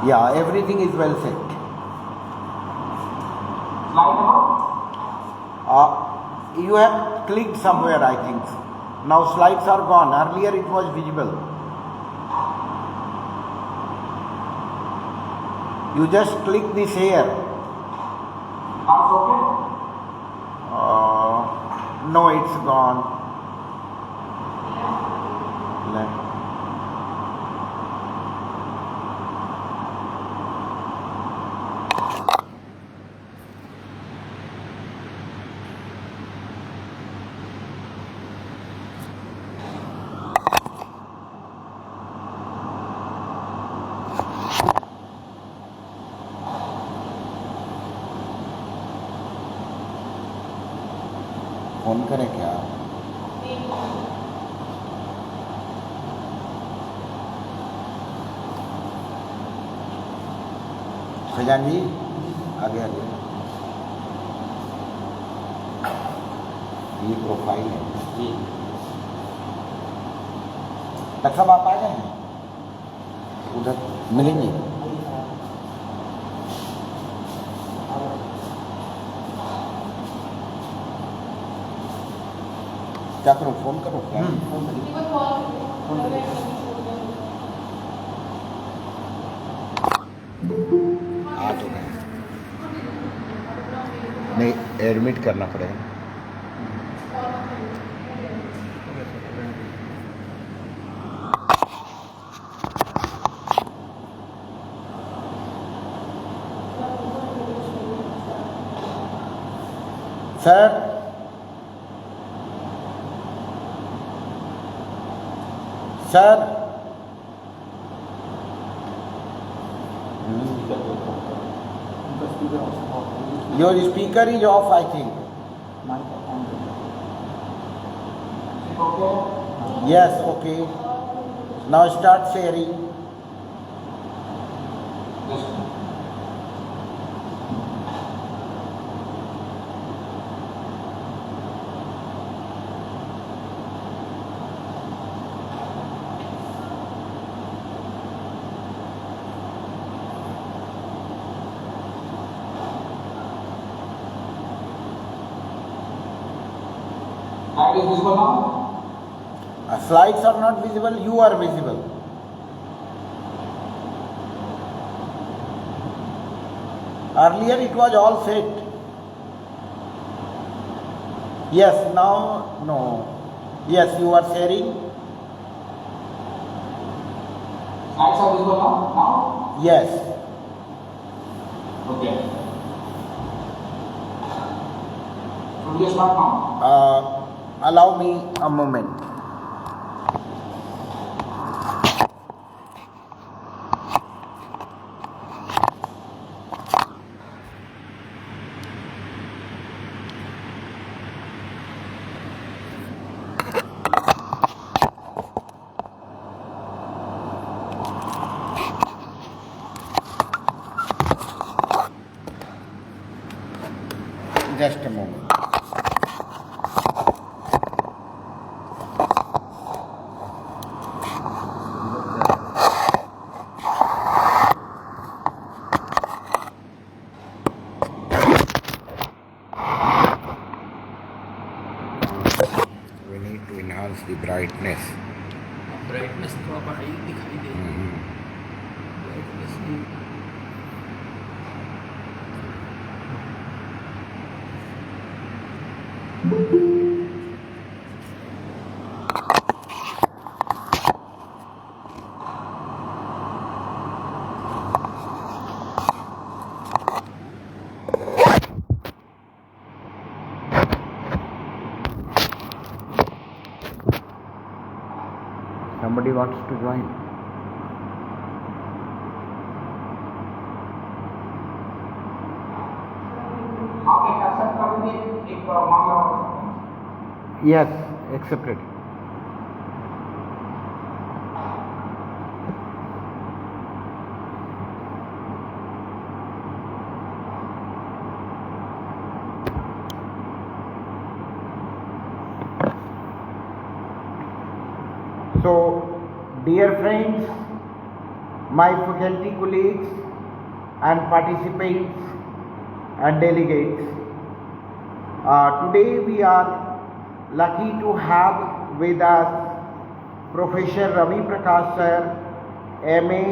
Yeah, everything is well set. Slide number? You have clicked somewhere, I think. Now slides are gone. Earlier it was visible. You just click this here. That's okay? No, it's gone. Left. Phone करें क्या? फैजान जी आगे आगे, ये profile है जी। Doctor साहब आप आ जाए, उधर मिलेंगे। क्या करूँ, फोन करूँ क्या? आ तो गए, नहीं एडमिट करना पड़ेगा। Sir sir your speaker is off, I think. Okay. Yes, okay. Now start sharing. Yes. Slide is visible now? Slides are not visible, you are visible. Earlier it was all set. Yes, now no. Yes, you are sharing. Slides are visible now? Yes. Okay. Should we start now? Allow me a moment. Just a moment. We need to enhance the brightness. Brightness तो अब high दिखाई दे रही है। Brightness भी Somebody wants to join. आप एक accept करेंगे, एक मामला हो सकता है। Yes, accepted. So, dear friends, my faculty colleagues and participants and delegates. Today we are lucky to have with us Professor Ravi Prakash sir, MA,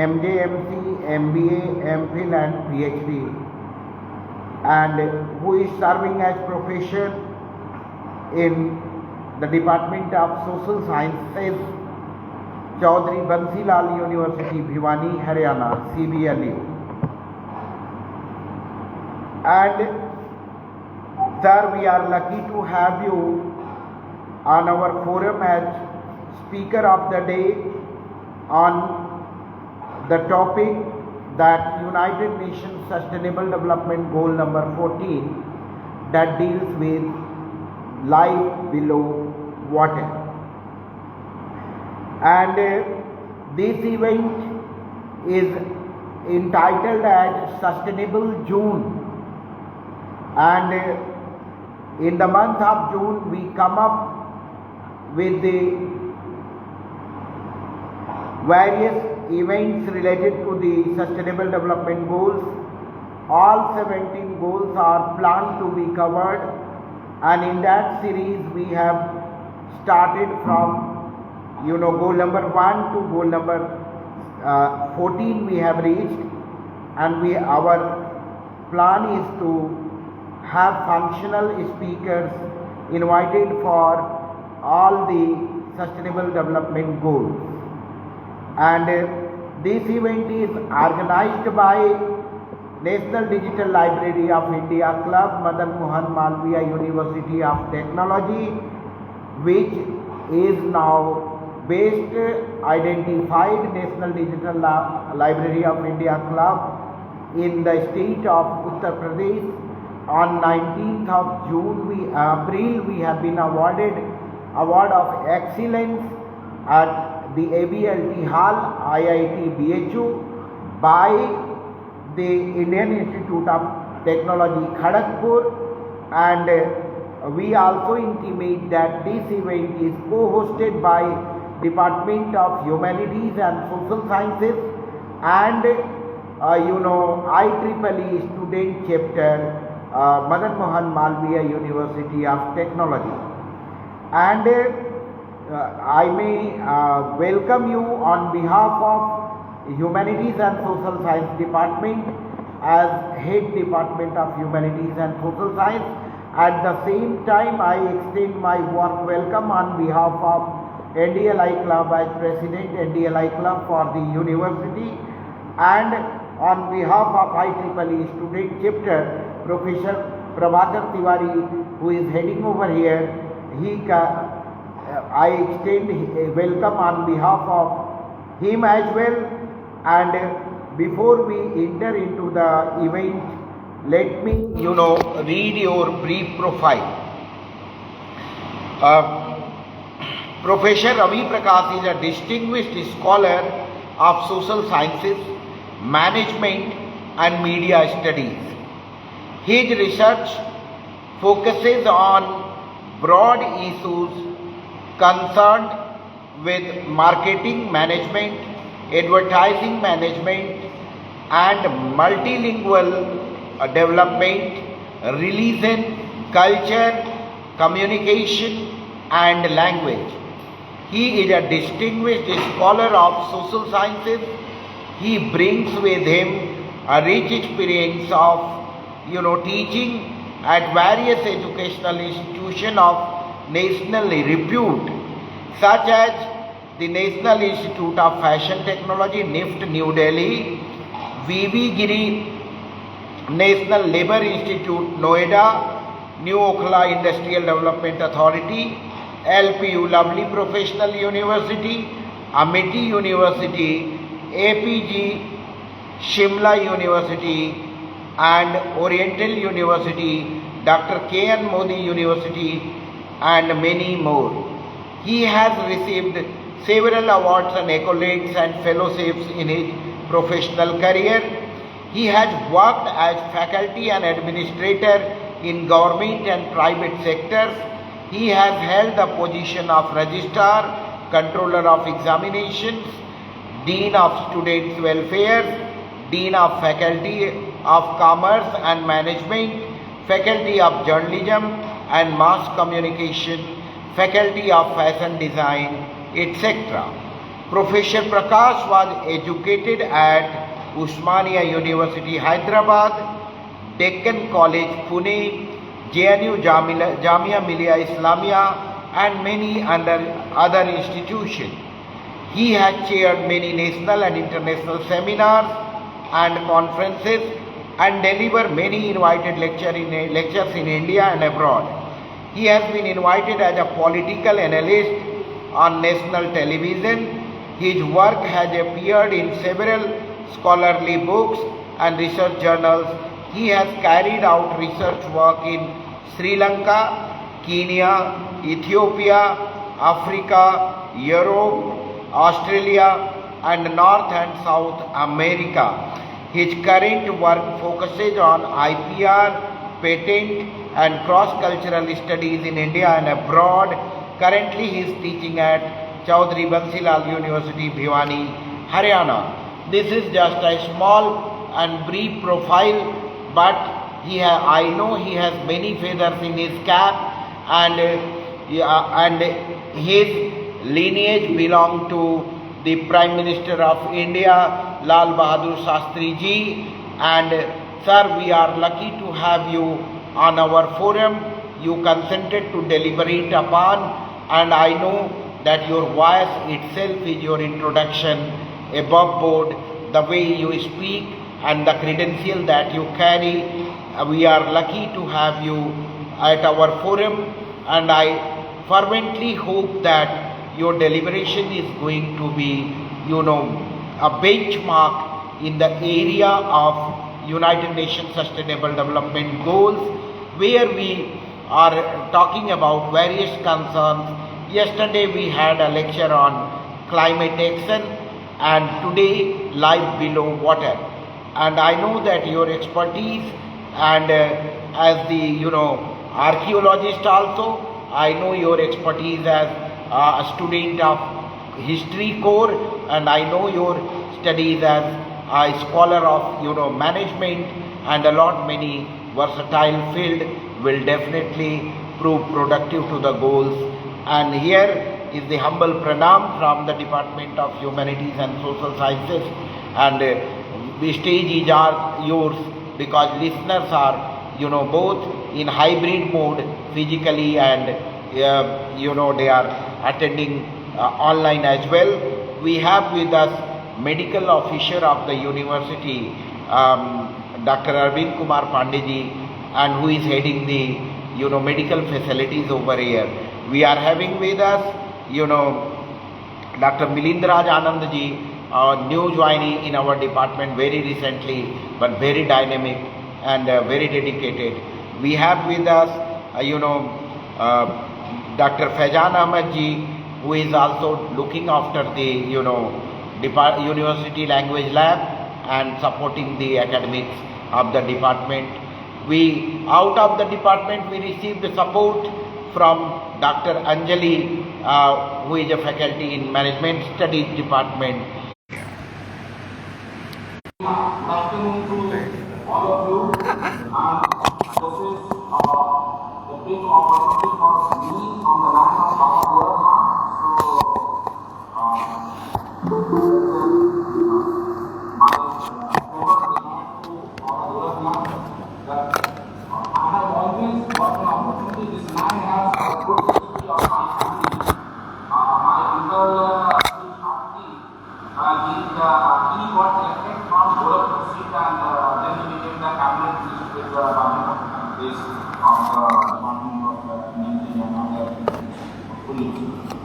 MJMC, MBA, MPhil and PhD, and who is serving as professor in the Department of Social Sciences, Chaudhry Bansilal University, Bhiwani, Haryana, CBLU. And sir, we are lucky to have you on our forum as Speaker of the Day on the topic that United Nations Sustainable Development Goal number 14, that deals with life below water. And this event is entitled as Sustainable June, and in the month of June we come up with the various events related to the Sustainable Development Goals. All 17 goals are planned to be covered, and in that series we have started from goal number 1 to goal number 14 we have reached, and our plan is to have functional speakers invited for all the Sustainable Development Goals. And this event is organized by National Digital Library of India Club, Madan Mohan Malviya University of Technology, which is now based identified National Digital Library of India Club in the state of Uttar Pradesh. On 19th of April we have been awarded Award of Excellence at the ABLT Hall, IIT BHU, by the Indian Institute of Technology, Kharagpur, and we also intimate that this event is co-hosted by Department of Humanities and Social Sciences and IEEE Student Chapter, Madan Mohan Malviya University of Technology. And I may welcome you on behalf of Humanities and Social Science Department as Head Department of Humanities and Social Science. At the same time, I extend my warm welcome on behalf of NDLI Club as President NDLI Club for the University, and on behalf of IEEE Student Chapter, Professor Prabhakar Tiwari, who is heading over here, I extend a welcome on behalf of him as well. And before we enter into the event, let me read your brief profile. Professor Ravi Prakash is a distinguished scholar of social sciences, management and media studies. His research focuses on broad issues concerned with marketing management, advertising management and multilingual development, religion, culture, communication and language. He is a distinguished scholar of social sciences. He brings with him a rich experience of teaching at various educational institutions of national repute, such as the National Institute of Fashion Technology, NIFT, New Delhi, V.V. Giri National Labour Institute, Noida, New Okhla Industrial Development Authority, LPU, Lovely Professional University, Amity University, APG, Shimla University and Oriental University, Dr. K.N. Modi University and many more. He has received several awards and accolades and fellowships in his professional career. He has worked as faculty and administrator in government and private sectors. He has held the position of Registrar, Controller of Examinations, Dean of Students' Welfare, Dean of Faculty of Commerce and Management, Faculty of Journalism and Mass Communication, Faculty of Fashion Design, etc. Professor Prakash was educated at Usmania University, Hyderabad, Deccan College, Pune, JNU Jamia Millia Islamia and many other institutions. He has chaired many national and international seminars and conferences and delivered many invited lectures in India and abroad. He has been invited as a political analyst on national television. His work has appeared in several scholarly books and research journals. He has carried out research work in Sri Lanka, Kenya, Ethiopia, Africa, Europe, Australia and North and South America. His current work focuses on IPR, patent and cross-cultural studies in India and abroad. Currently he is teaching at Chaudhry Bansilal University, Bhiwani, Haryana. This is just a small and brief profile, but I know he has many feathers in his cap, and his lineage belong to the Prime Minister of India, Lal Bahadur Shastri ji. And sir, we are lucky to have you on our forum. You consented to deliberate upon, and I know that your voice itself is your introduction above board, the way you speak and the credential that you carry. We are lucky to have you at our forum, and I fervently hope that your deliberation is going to be, a benchmark in the area of United Nations Sustainable Development Goals, where we are talking about various concerns. Yesterday we had a lecture on climate action, and today life below water. And I know that your expertise, and as the archaeologist also, I know your expertise as a student of history core, and I know your studies as a scholar of management, and a lot many versatile field will definitely prove productive to the goals. And here is the humble pranam from the Department of Humanities and Social Sciences, and the stage is yours, because listeners are both in hybrid mode physically, and they are attending online as well. We have with us medical officer of the university, Dr. Arvind Kumar Pandey, and who is heading the medical facilities over here. We are having with us Dr. Milindraj Anand ji, new joinee in our department very recently, but very dynamic and very dedicated. We have with us Dr. Faizan Ahmed ji, who is also looking after the university language lab and supporting the academics of the department. Out of the department we received the support from Dr. Anjali, who is a faculty in Management Studies department. Good afternoon to all of you. This is the big opportunity for me on the line of Baba. I have always got an opportunity. This man has a good history of my family. My uncle, he got elected from Gorakhpur seat, and then he became the cabinet minister with the government base of the Department of Energy and other police.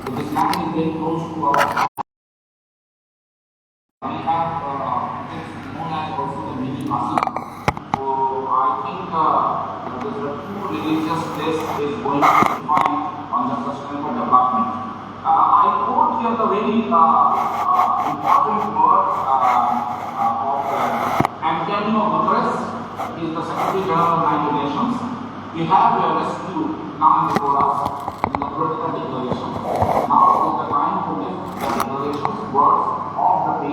So this man is very close to our. We have this known as also the mini Kasi. So I think the two religious place is going to define on the sustainable development. I quote here the very important word of Antonio Guterres. He is the Secretary General of the United Nations. We have a rescue now before us in the political declaration. Now is the time to lift the declaration's words of the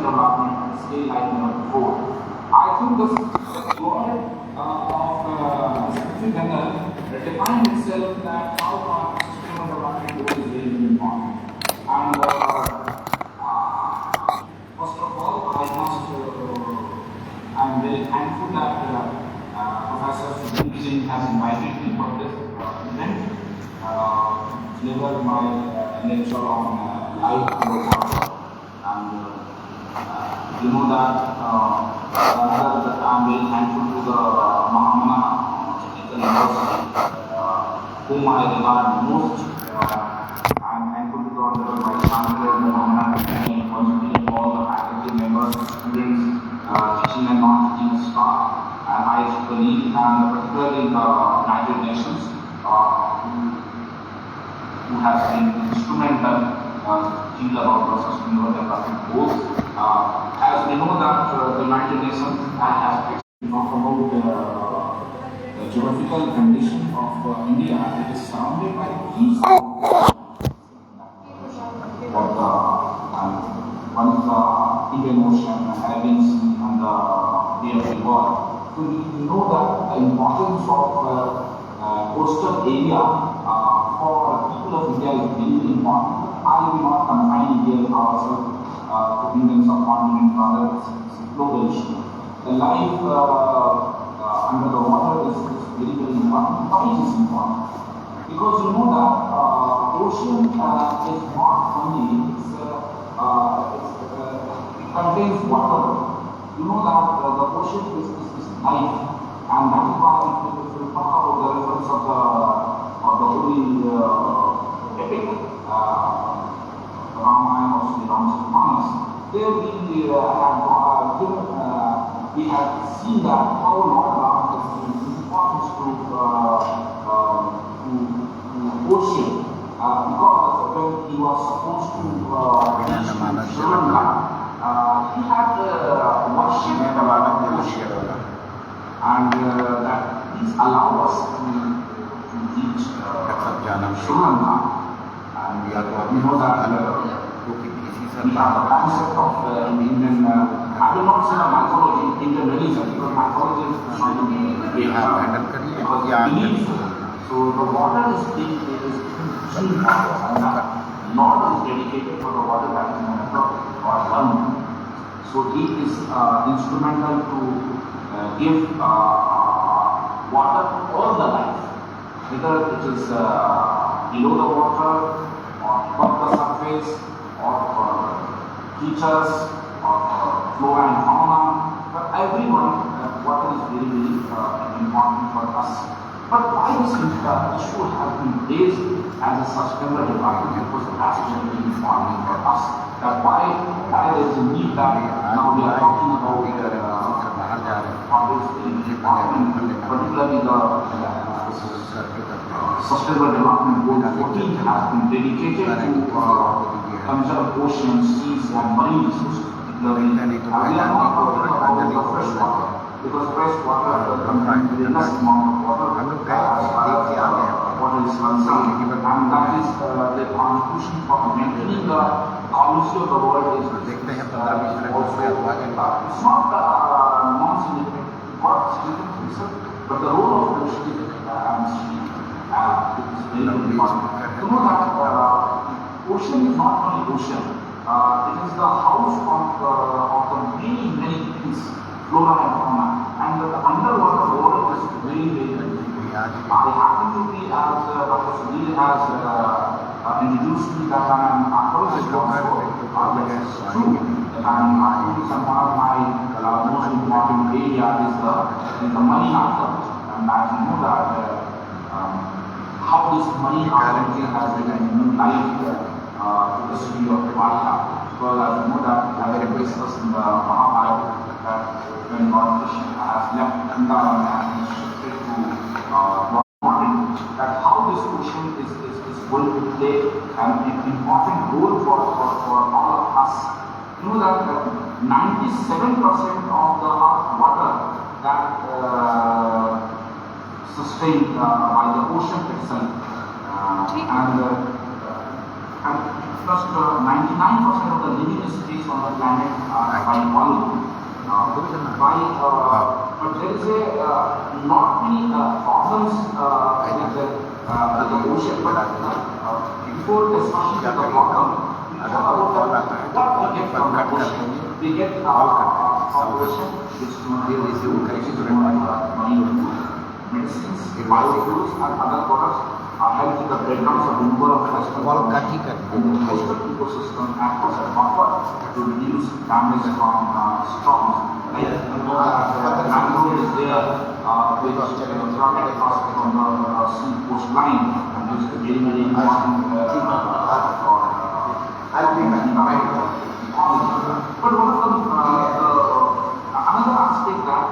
development at scale like never before. I think this word of Secretary General defined itself that how sustainable development goal is very, very important. And first of all, I'm very thankful that Professor Sudeep Singh has invited me for this event to deliver my lecture on life workshop. And you know that I'm very thankful to the Mahamana Technical University, whom I regard most. I'm thankful to the Honorable Vice Chancellor of the Mahamana Technical University and all the faculty members, students, teaching and non-teaching staff, and my colleagues, and particularly the United Nations, who has been instrumental think about the sustainable development goals. As we know that the United Nations has talked about the geographical condition of India. It is surrounded by trees. But one is the Indian Ocean, Arabian Sea, and the Bay of Bengal. So we know that the importance of coastal area for people of India is very, very important. I will not confine India ourselves to Indian subcontinent, rather it's a global issue. The life under the water is very, very important. Why is this important? Because you know that ocean is not only, it contains water. You know that the ocean is life, and that is why if you talk about the reference of the holy epic Ramayana or Sri Ramacharitamanus, there we have seen that how Lord Ram has given importance to ocean, because when he was supposed to reach Sri Lanka, he had worshipped the ocean, and that please allow us to reach Sri Lanka. And we know that we have the concept of Indian, I will not say the mythology, Indian religion, because mythology is not because belief. So the water is being and the Lord is dedicated for the water that is never or one. So he is instrumental to give water to all the life, whether it is below the water or above the surface or creatures or flora and fauna. For everyone, water is very, very important for us. But why this issue has been raised as a sustainable development? Because that's very important for us. That's why there is a need that now we are talking about what is very important, particularly the Sustainable Development Goal 14 has been dedicated to conserve oceans, seas, and marine resources. We are not talking about the fresh water, because fresh water contains the less amount of water as water is concerned, and that is the contribution for maintaining the ecology of the world is also it's not non-significant, but the role of ocean is very important. You know that ocean is not only ocean, it is the house of the many, many things, flora and fauna, and the underwater world is very, very different. I happen to be, as Dr. Sudhir has introduced me, that I am an archaeologist also. That is true. That I am archaeologist, and one of my most important area is the marine archaeology. And as you know that how this marine archaeology has been a new life to the city of Dwarka. Because as you know that there is in the Mahabharata that when Lord Krishna has left Vrindavan and he shifted to that how this ocean is going to play an important role for all of us. You know that 97% of the water that sustained by the ocean itself, and plus 99% of the living space on the planet by volume. But there is not many problems with the ocean. But before discussion the problem, what we get from the ocean, we get population, which is medicines, biofuels, and other products help in the breakdowns of number of coastal ecosystem and as a buffer to reduce damage from storms. Like mangrove is there, which run across from the sea coastline, and this is very, very important for but one of the another aspect that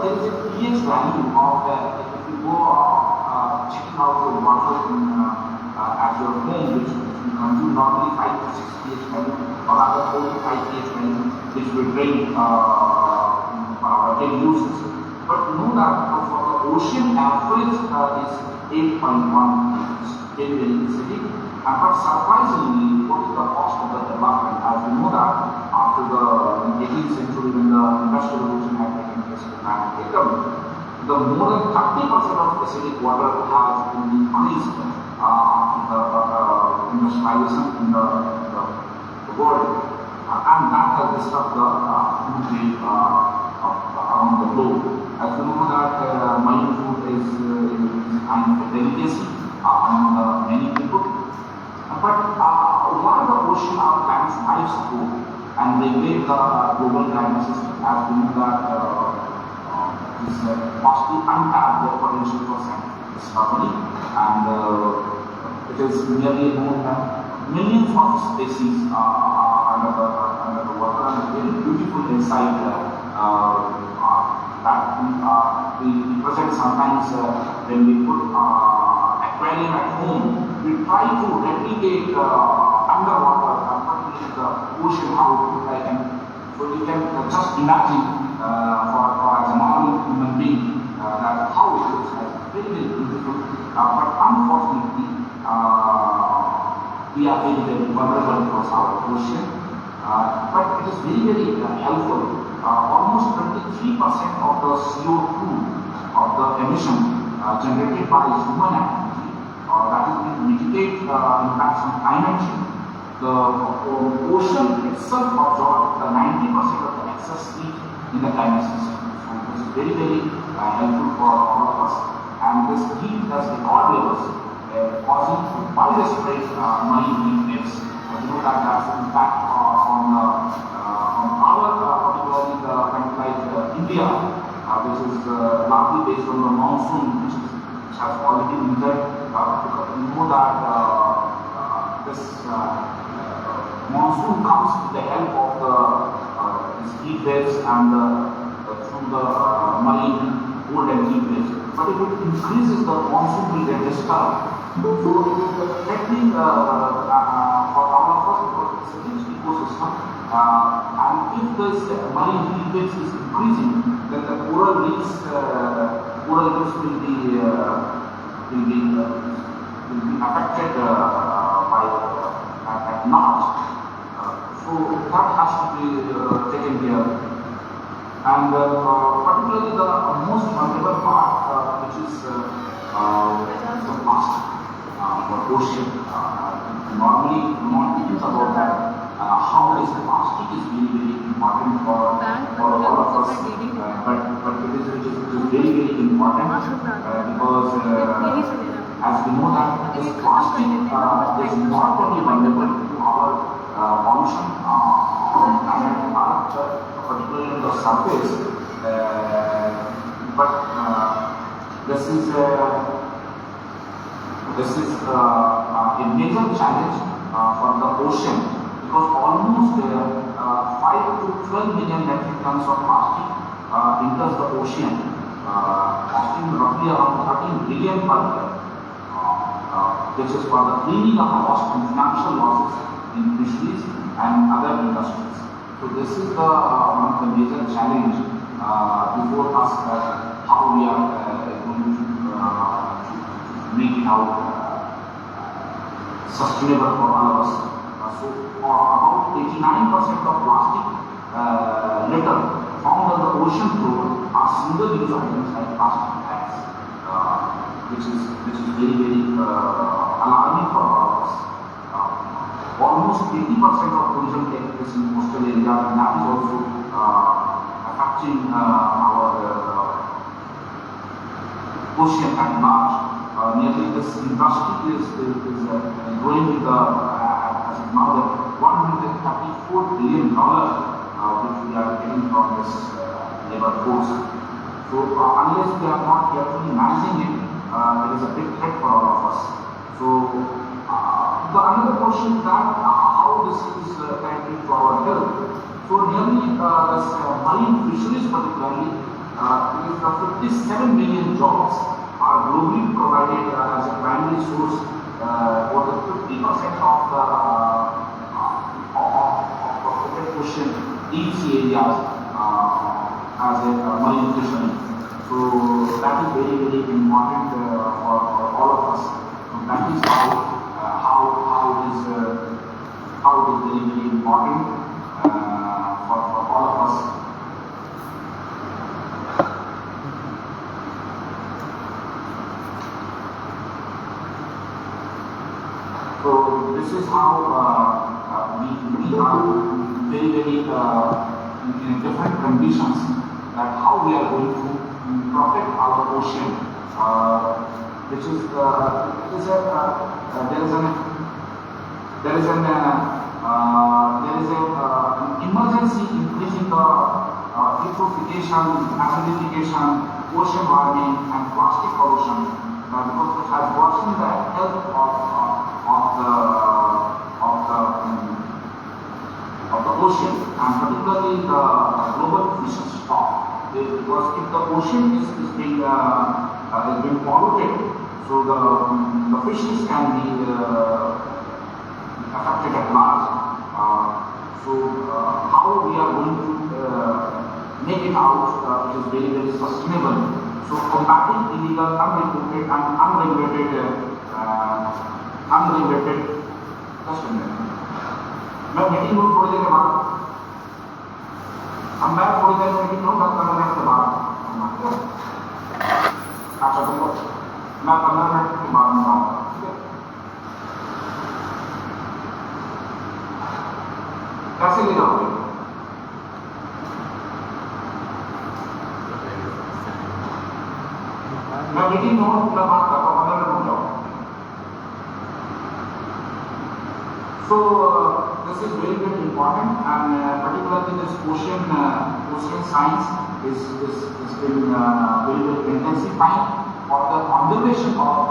there is a pH value of if you go checking out the water in at your home, which you consume normally 5 to 6 pH value or rather 4 to 5 pH value, which we drink for our daily uses. But know that for the ocean average is 8.1, which is very, very acidic. But surprisingly, what is the cost of the development? As we know that after the 18th century, when the industrial revolution had taken place in the planet Atom, the more than 30% of acidic water has been increased after the industrialization in the world, and that has disturbed the food trade around the globe. As we know that marine food is kind of a delicacy among many people. But why the ocean our planet's lives go, and they made the global climate system, as we know that is possibly untapped their potential for scientific discovery, and it is nearly known that millions of species under the water, and a very beautiful insight that we present sometimes when we put aquarium at home. We try to replicate underwater, particularly the ocean, how it looks like. And so you can just imagine for as a normal human being that how it looks like. Very, very beautiful. But unfortunately, we are very, very vulnerable towards our ocean. But it is very, very helpful. Almost 23% of the CO2 of the emission generated by human activity, that is to mitigate impacts on climate change. The ocean itself absorbs the 90% of the excess heat in the climate system. So this is very, very helpful for all of us. And this heat has record levels causing widespread marine heat waves. You know that has impact on our particularly the country like India, which is largely based on the monsoon, which has already been there. Because you know that this monsoon comes with the help of these heat waves and through the marine cold and heat waves. But if it increases, the monsoon will get disturbed. So it is threatening for all of us because it's a rich ecosystem. And if this marine heat waves is increasing, then the coral reefs will be affected by at large. So that has to be taken care of. And particularly the most vulnerable part, which is the plastic for ocean. Normally, not think about that. How is plastic is very, very important for all of us. But it is very, very important because as we know that this plastic is not only vulnerable to our pollution on planet Earth, particularly on the surface, but this is a major challenge for the ocean, because almost 5 to 12 million metric tons of plastic enters the ocean, costing roughly around 13 billion per year. Which is for the cleaning of cost and financial losses in fisheries and other industries. So this is the one of the major challenge before us, how we are going to make it out sustainable for all of us. So about 89% of plastic litter found on the ocean floor are single-use items like plastic bags, which is very alarming for all of us. Almost 80% of tourism takes place in coastal areas, and that is also affecting our ocean at large. Nearly this industry is growing with as of now the $134 billion which we are getting from this labor force. So unless we are not carefully managing it, it is a big threat for all of us. So the another question is that how this is connected to our health. So nearly this marine fisheries particularly, it is the 57 million jobs are globally provided as a primary source for the 50% of the protected ocean deep sea areas as a marine fishery. So that is very important for all of us. So that is how it is very important for all of us. So this is how we are very in different conditions that how we are going to protect our ocean, which is there is an emergency increasing the eutrophication, acidification, ocean warming, and plastic pollution because it has worsened the health of the ocean, and particularly the global fish stock. Because if the ocean is being polluted, so the fishes can be affected at large. How we are going to make it out is very sustainable. So combating illegal, unreported and unregulated just a minute. मैं meeting में थोड़ी देर के बाद हम मैं थोड़ी देर meeting में 10 minute के बाद अच्छा तुमको मैं 15 मिनट के बाद में बात ठीक है कैसे ले जाओगे मैं मीटिंग में हूँ मैं बात करता हूँ 15 मिनट रुक जाओ So this is very important, and particularly this ocean science is been very intensifying for the conservation of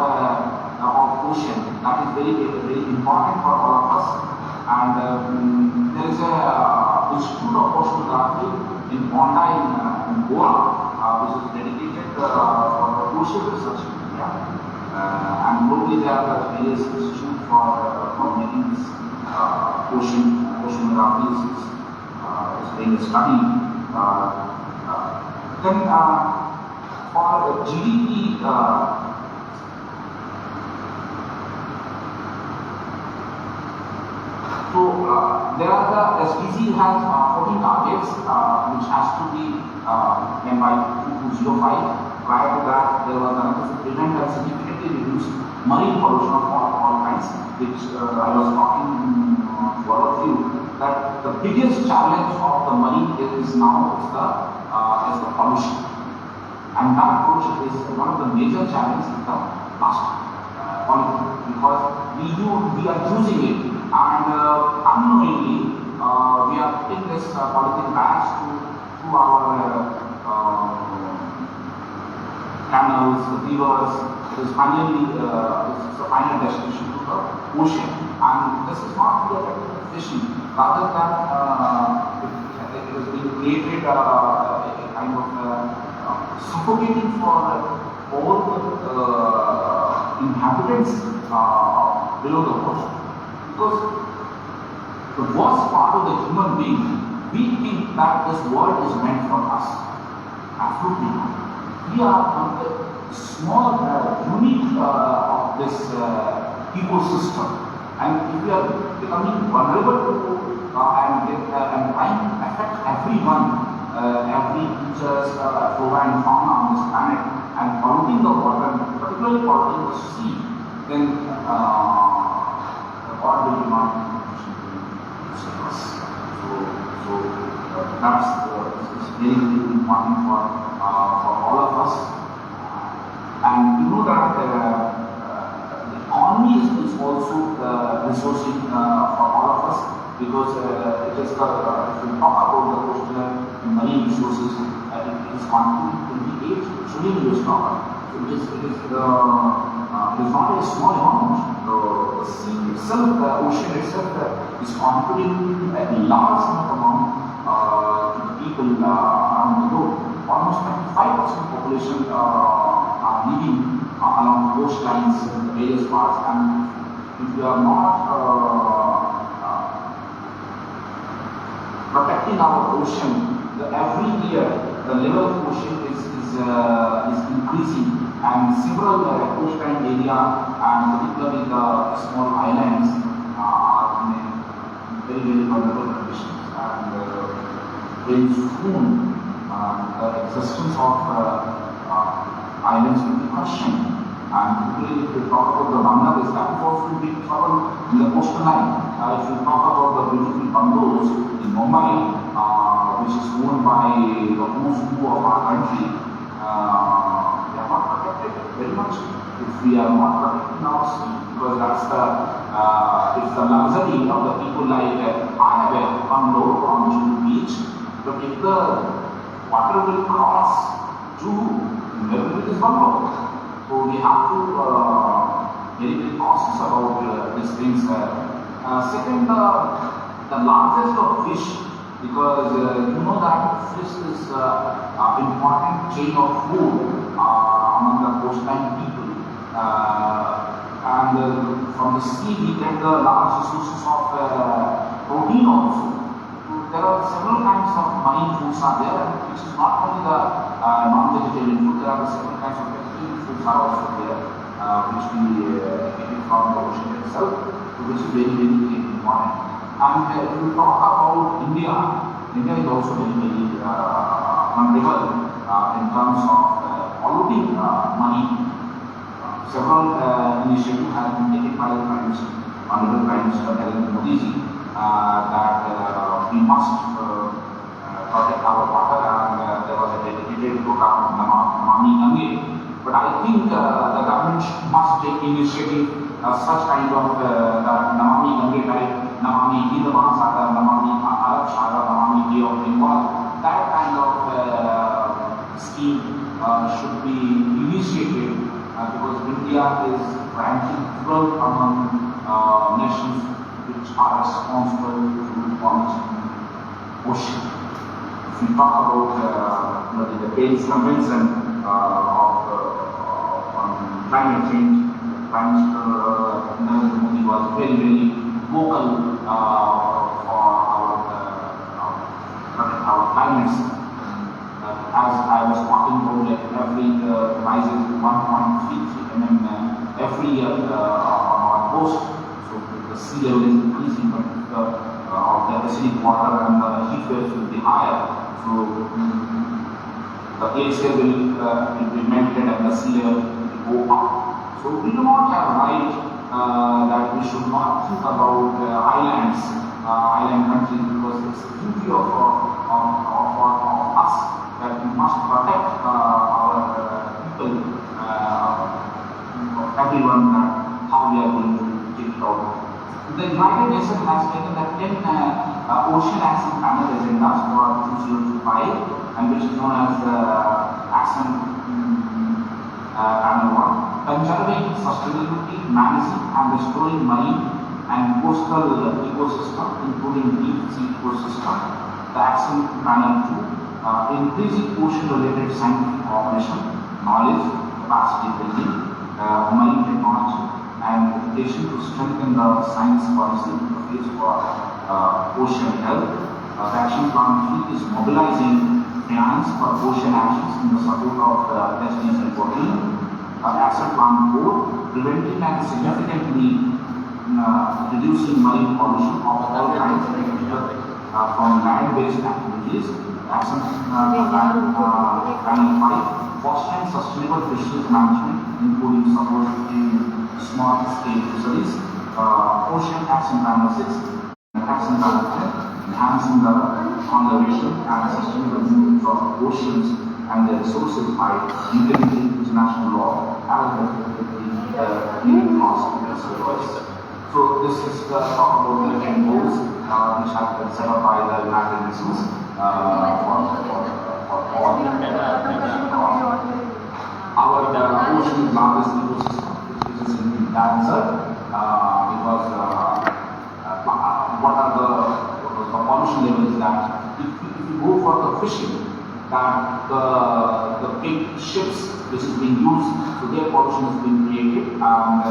ocean. That is very important for all of us. And there is a Institute of Oceanography in Honda in Goa, which is dedicated for the ocean research in India. And globally there are various institutes for making this oceanography is being studied. Then for GDP, so there are the SDG has 14 targets which has to be met by 2005. Prior to that, there was another to prevent and significantly reduce marine pollution of all kinds, which I was talking to all of you, that the biggest challenge of the marine is now is the pollution. And that pollution is one of the major challenges in the plastic pollution, because we are using it, and unknowingly we are putting this polythene bags to our canals, rivers. It is finally it's a final destination to the ocean, and this is not the effect of fishing. Rather than it is being created a kind of suffocating for all the inhabitants below the ocean. Because the worst part of the human being, we think that this world is meant for us. Absolutely not. We are a small unit of this ecosystem, and if we are becoming vulnerable to and trying to affect everyone, every creatures, flora and fauna on this planet, and polluting the water, particularly polluting the sea, then God will be not save us. So that's it's very, very important for all of us. And you know that the economy is also resourcing for all of us, because it is if we talk about the coastal marine resources, it is contributing to $28 trillion. So it is not a small amount. The sea itself, the ocean itself, is contributing a large amount to the people around the globe. Almost 95% population are living along coastlines in the various parts, and if we are not protecting our ocean, every year the level of ocean is increasing, and several coastline area, and particularly the small islands, are in a very, very vulnerable conditions. And very soon the existence of islands will be questioned. And particularly if we talk about the Bangladesh, that is also in big trouble in the coastal line. If you talk about the beautiful bungalows in Mumbai, which is owned by the who's who of our country, they are not protected very much. If we are not protecting our sea, because that's it's the luxury of the people. Like I have a bungalow on Juhu Beach, but if the water will cross Juhu, where will this bungalow? So we have to very, very cautious about these things. Second, the largest of fish, because you know that fish is important chain of food among the coastline people. And from the sea we get the large sources of protein also. So there are several kinds of marine foods are there, which is not only the non-vegetarian food. There are several kinds of vegetarian foods are also there, which we get it from the ocean itself, which is very, very, very important. And if we talk about India, India is also very, very vulnerable in terms of polluting money. Several initiatives have been taken by the Prime Minister, Honorable Prime Minister Narendra Modi ji, that we must protect our water, and there was a dedicated program Namami Gange. But I think the government must take initiative such kind of Namami Gange type, Namami Hindavasagar, Namami Arab Sagar, Namami Bay of Bengal. That kind of scheme should be initiated, because India is ranking 12th among nations which are responsible to pollution ocean. If we talk about the Paris Convention on climate change, Prime Minister Narendra Modi was very, very vocal for our climates. As I was talking about, like every rises 1.33 mm every year on our coast. So the sea level is increasing, but the acidic water and the heat waves will be higher. So the glacier will be melted and the sea level will go up. So we do not have right that we should not think about islands, island countries, because it's the duty of us that we must protect our people, everyone, that how we are going to take it out. The United Nations has taken the 10 Ocean Action Panel agendas for 2025, and which is known as Action Panel 1. Conserving sustainability, managing and restoring marine and coastal ecosystem, including deep sea ecosystem. The Action Panel 2, increasing ocean-related scientific cooperation, knowledge, capacity building, marine technology, and education to strengthen the science policy interface for ocean health. The Action Plan 3 is mobilizing finance for ocean actions in the support of SDG 14. Action Plan 4, preventing and significantly reducing marine pollution of all kinds, from land-based activities, action plan 5, fostering sustainable fisheries management, including supporting small-scale fisheries, ocean action plan 6, action plan 10, enhancing the conservation and sustainable use of oceans and their resources by implementing international law as well as the leading cost reservoirs. So this is the talk about the 10 goals which have been set up by the United Nations for all. Our ocean is largest ecosystem, which is in cancer, because what are the pollution levels that if you go for the fishing, that the big ships which is being used, so their pollution is being created, and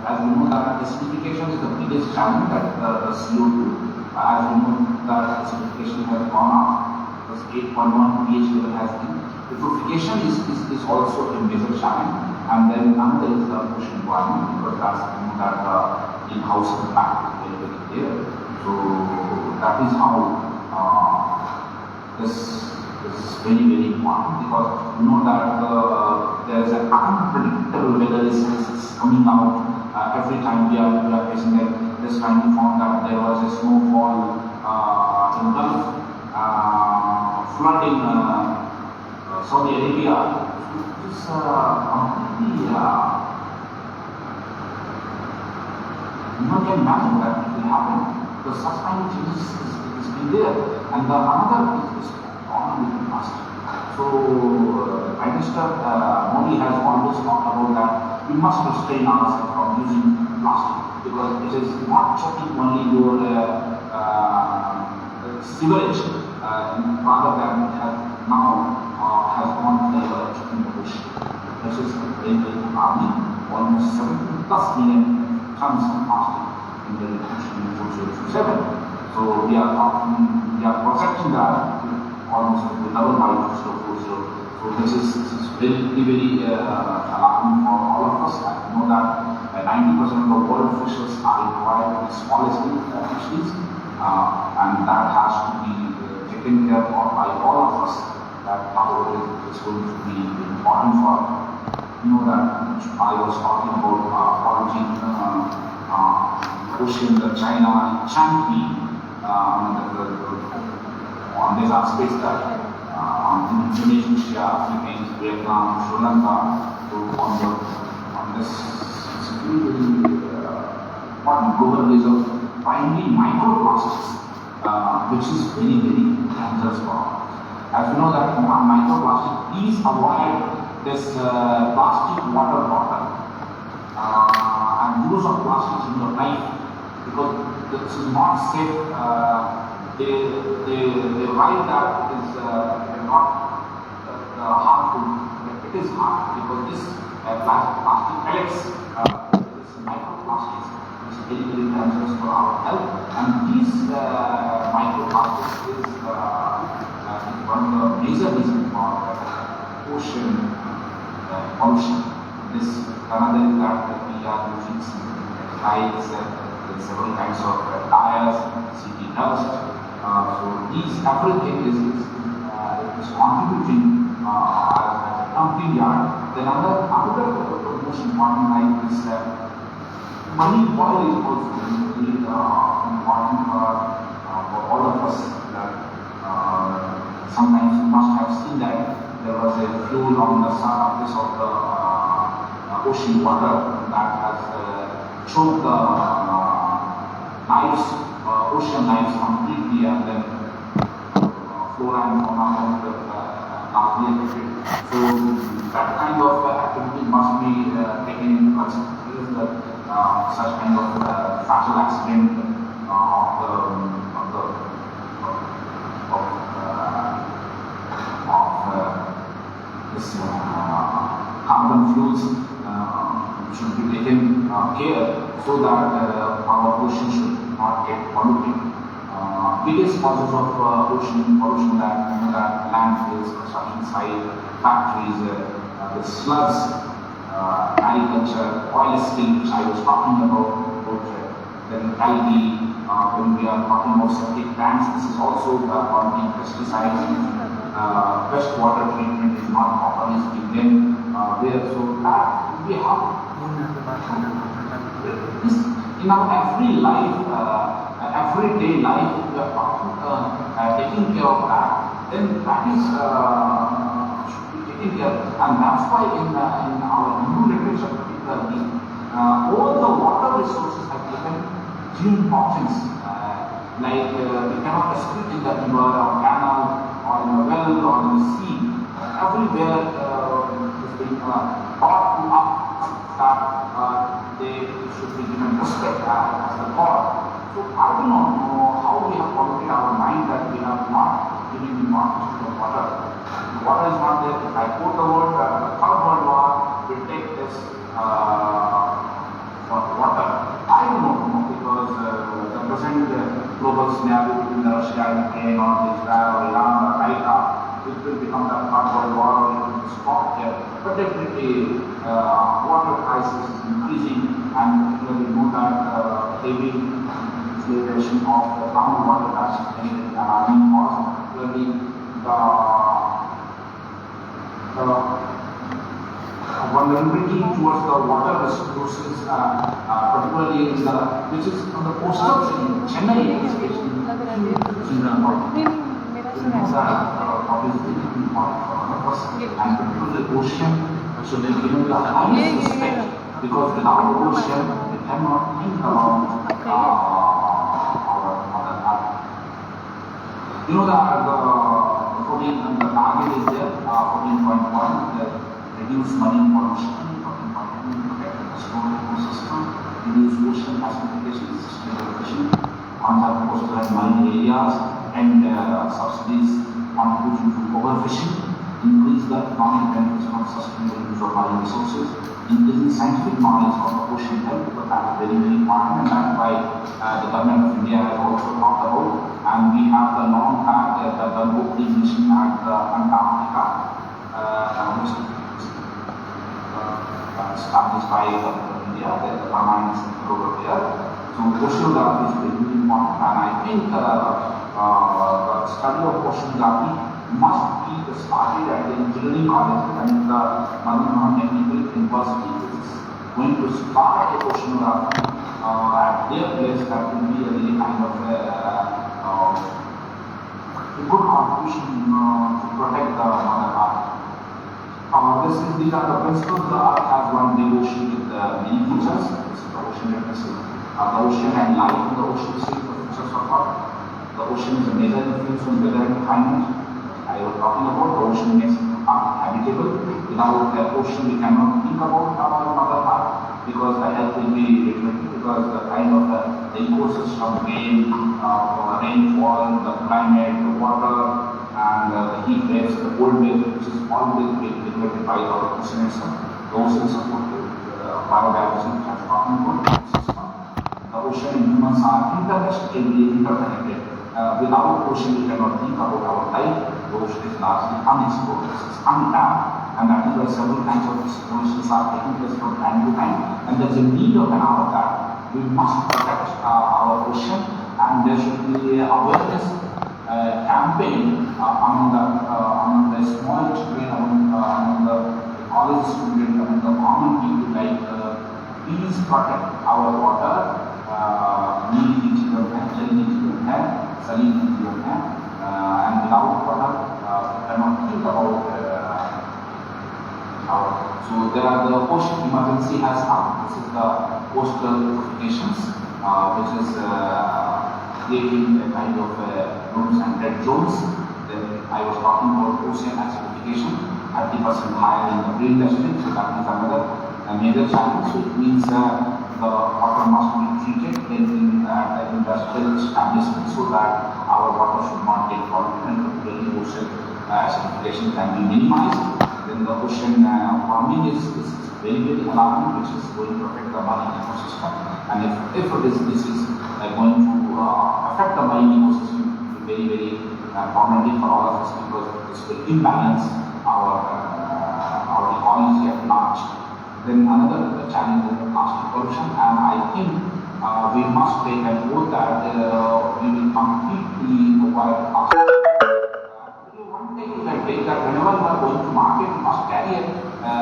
as we know that acidification is the biggest challenge, that the CO2. As we know that acidification has gone up, because 8.1 pH level has been. Eutrophication is also a major challenge, and then another is the ocean environment, because that's that in-house impact is very there. So that is how this is very, very important, because you know that there is an unpredictable weather is coming out every time we are facing that. This time we found that there was a snowfall in Gulf, flood in Saudi Arabia. It is completely no one can imagine that it will happen. The such kind of changes is been there, and the another is on with plastic. So Prime Minister Modi has always talked about that we must restrain ourselves from using plastic, because it is not choking only your sewage, rather than it has now has gone to the choking the ocean. This is very, very alarming. Almost 70+ million tons of plastic in the ocean in 2027. So we are projecting that almost double by 2040. So this is very, very alarming for all of us. I know that 90% of the world fishes are required for the smallest fisheries, and that has to be taken care of by all of us. That how it is going to be important for, you know, that I was talking about origin ocean, the China, Changi, on this aspect that Indonesia, Philippines, Vietnam, Sri Lanka, so on this really important global is of finally microplastics, which is very, very dangerous for us. As you know that microplastic, please avoid this plastic water bottle and use of plastics in your life, because this is not safe. They write that it is not harmful, but it is harmful, because this plastic collects this microplastics, which is very, very dangerous for our health. And these microplastics is one of the major reasons for ocean pollution. This another is that we are using dyes, several kinds of tires, city dust. So these everything is contributing as a dumping yard. Then another most important like is marine oil is also really important for all of us. That sometimes you must have seen that there was a fuel on the surface of the ocean water that has choked the ocean lives completely, and then flora and fauna largely affected. So that kind of activity must be taken into consideration, that such kind of fatal accident this carbon fuels should be taken care, so that our ocean should not get polluted. Biggest causes of ocean pollution that landfills, construction sites, factories, the sludge, agriculture, oil spill, which I was talking about then algae. When we are talking about septic tanks, this is also contain pesticides. Wastewater treatment is not properly being done there, so that we have this in our every life, everyday life. We are taking care of that. Then that is should be taken care, and that's why in our Hindu literature particularly, all the water resources have given due importance. Like we cannot split in the river or canal or in a well or in the sea. Everywhere is being taught to us that they should be given respect as the God. So I do not know how we have polluted our mind that we have not given importance to the water. The water is not there. If I quote the word, the Third World War will take this for water. I do not know because the present global scenario between Russia, Ukraine, or Israel, or Iran, or China, it will become the Third World War, or it will stop here. But definitely, water crisis is increasing, and particularly know that heavy utilization of the groundwater has created alarming costs, particularly the vulnerability towards the water resources, particularly in the which is on the coastal Chennai, especially obviously important for one of us, and particularly the ocean should be given the highest respect, because without the ocean we cannot think about our mother earth. You know that the target is there, 14.1, reduce marine pollution, 14.2, protect the coastal ecosystem, reduce ocean acidification, sustainable fishing, conserve coastal and marine areas, and subsidies on food due to overfishing, increase the economic benefits from sustainable use of marine resources, increasing scientific knowledge of the ocean health, because that is very, very important, and that's why the government of India has also talked about, and we have the long back the opening mission at Antarctica, which established by India, the permanent center over there. So oceanography is very, very important, and I think the study of oceanography must be started at the engineering college and the Manipur Technical University, which is going to start the oceanography at their place. That will be a really kind of a good contribution to protect the Mother Earth. These are the principles. The Earth has one big ocean with many features. This is the ocean literacy. The ocean and life in the ocean is the features of Earth. The ocean is a major influence on weather and climate. I was talking about the ocean makes Earth habitable. Without the ocean, we cannot think about our Mother Earth, because the health will be detrimental, because the kind of the ecosystem, rainfall, the climate, the water, and the heat waves, the cold waves, which is always being regulated by our ocean system. The ocean system, biodiversity, which I was talking about, system. The ocean and humans are interconnected. Without ocean, we cannot think about our life. The ocean is largely unexplored, it is untapped, and that is why several kinds of explorations are taking place from time to time. And there is a need of an hour that we must protect our ocean, and there should be awareness campaign among the small children, among the college students, among the common people, like please protect our water. नीली जीवन है, जलीय जीवन है, सलीम जीवन है, and without water cannot think about our. So there are the ocean emergency has come. This is the coastal notifications, which is creating a kind of rooms and red zones. Then I was talking about ocean acidification, 30% higher in the green industry, so that is another major challenge. So it means the water must be treated in the industrial establishment, so that our water should not get polluted, and particularly ocean acidification can be minimized. Then the ocean warming is very, very alarming, which is going to affect the marine ecosystem. And if this is going to affect the marine ecosystem, it will be very, very problematic for all of us, because this will imbalance our ecology at large. Then another challenge is plastic pollution, and I think we must take an oath that we will completely avoid plastic. One thing you can take that whenever you are going to market, you must carry a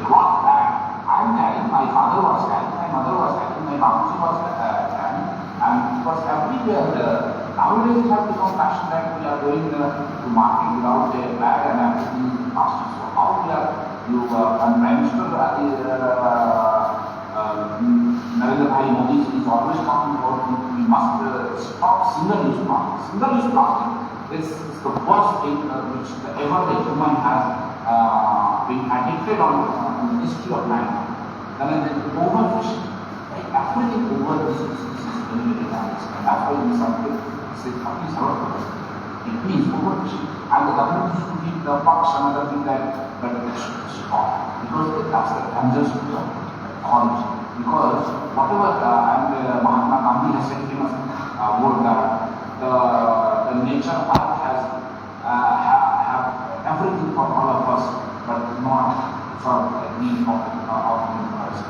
cloth bag. I am carrying, my father was carrying, my mother was carrying, my mom was carrying, and it was everywhere. Nowadays it has become fashion that we are going to market without a bag and everything is plastic. So how we are, and Prime Minister Narendra Bhai Modi is always talking about we must stop single-use plastic. Single-use plastic is the worst thing which ever the human has been addicted on in the history of mankind. And then overfishing, like everything over this is very, very damaging. And that's why we submit, say, please please overfishing. And the government should give the pucks another thing that it should stop. Because that's the dangerous knowledge. Because whatever, and Mahatma Gandhi has said famous word that the nature earth has have everything for all of us, but not for the need of universe.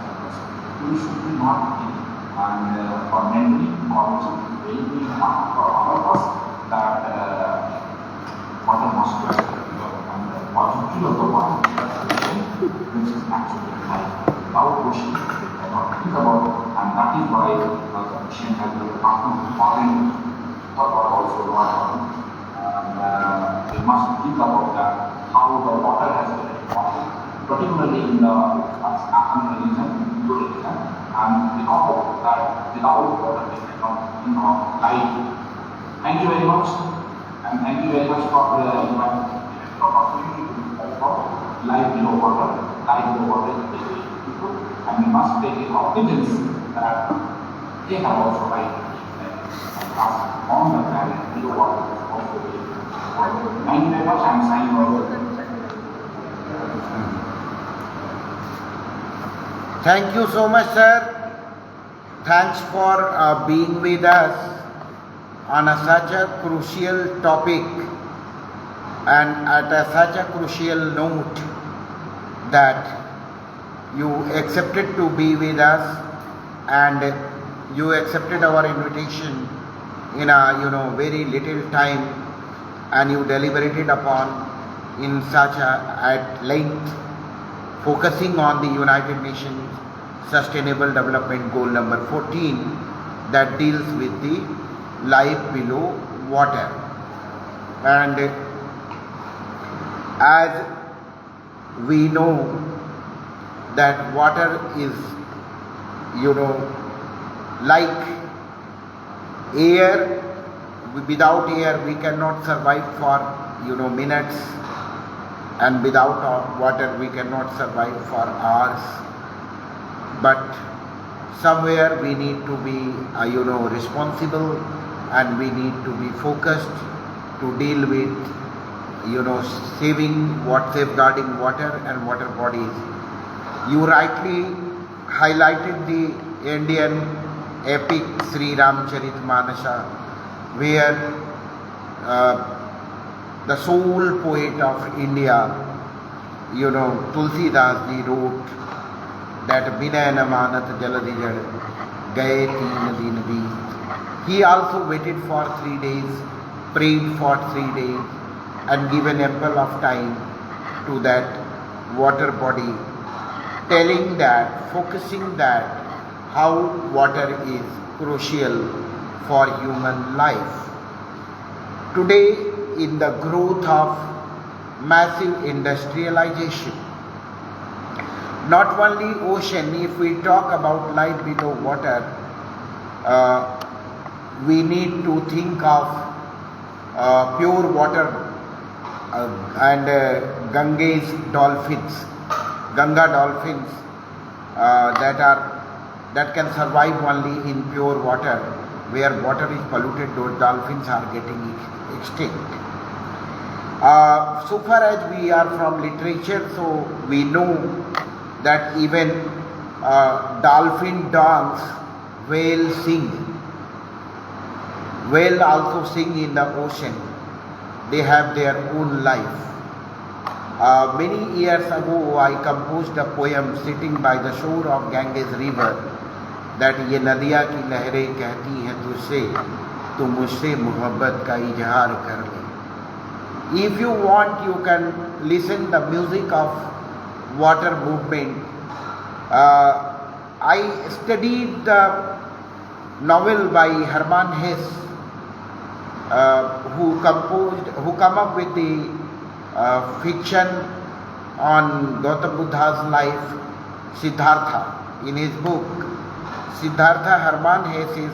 We should be not in, and for mentally, also very, very important for all of us that water must be and the positivity of the water which is actually life. Without ocean, we cannot think about it, and that is why the ocean has been important thought also water. And we must think about that, how the water has been important, particularly in the African region, Indo region, and because of that, without water, we cannot think of life. Thank you very much, and thank you very much for inviting me to opportunity to talk about life below water. Life below water is very beautiful, and we must take a cognizance that they have also life. On the planet below water is also very important. Thank you very much. I am signing over. Thank you so much, sir. Thanks for being with us on such a crucial topic and at such a crucial note that you accepted to be with us and you accepted our invitation in a very little time, and you deliberated upon in such at length, focusing on the United Nations Sustainable Development Goal number 14 that deals with the life below water. And as we know that water is like air. Without air we cannot survive for minutes, and without water we cannot survive for hours. But somewhere we need to be responsible, and we need to be focused to deal with safeguarding water and water bodies. You rightly highlighted the Indian epic Sri Ramcharitmanasa, where the sole poet of India, Tulsidas ji wrote that Binay na manat jaladi jad gaye teen din beet. He also waited for 3 days, prayed for 3 days, and given ample of time to that water body, telling that, focusing that how water is crucial for human life. Today, in the growth of massive industrialization, not only ocean, if we talk about life below water, we need to think of pure water and Ganga's dolphins, Ganga dolphins that can survive only in pure water. Where water is polluted, those dolphins are getting extinct. So far as we are from literature, so we know that even dolphin dance, whales sing. Whale also sing in the ocean. They have their own life. Many years ago, I composed a poem sitting by the shore of Ganges river that ये नदियाँ की लहरें कहती हैं तुझसे, तो मुझसे मोहब्बत का इजहार कर ले. If you want, you can listen the music of water movement. I studied the novel by Hermann Hesse, who come up with the fiction on Gautam Buddha's life, Siddhartha. In his book, Siddhartha, Hermann Hesse is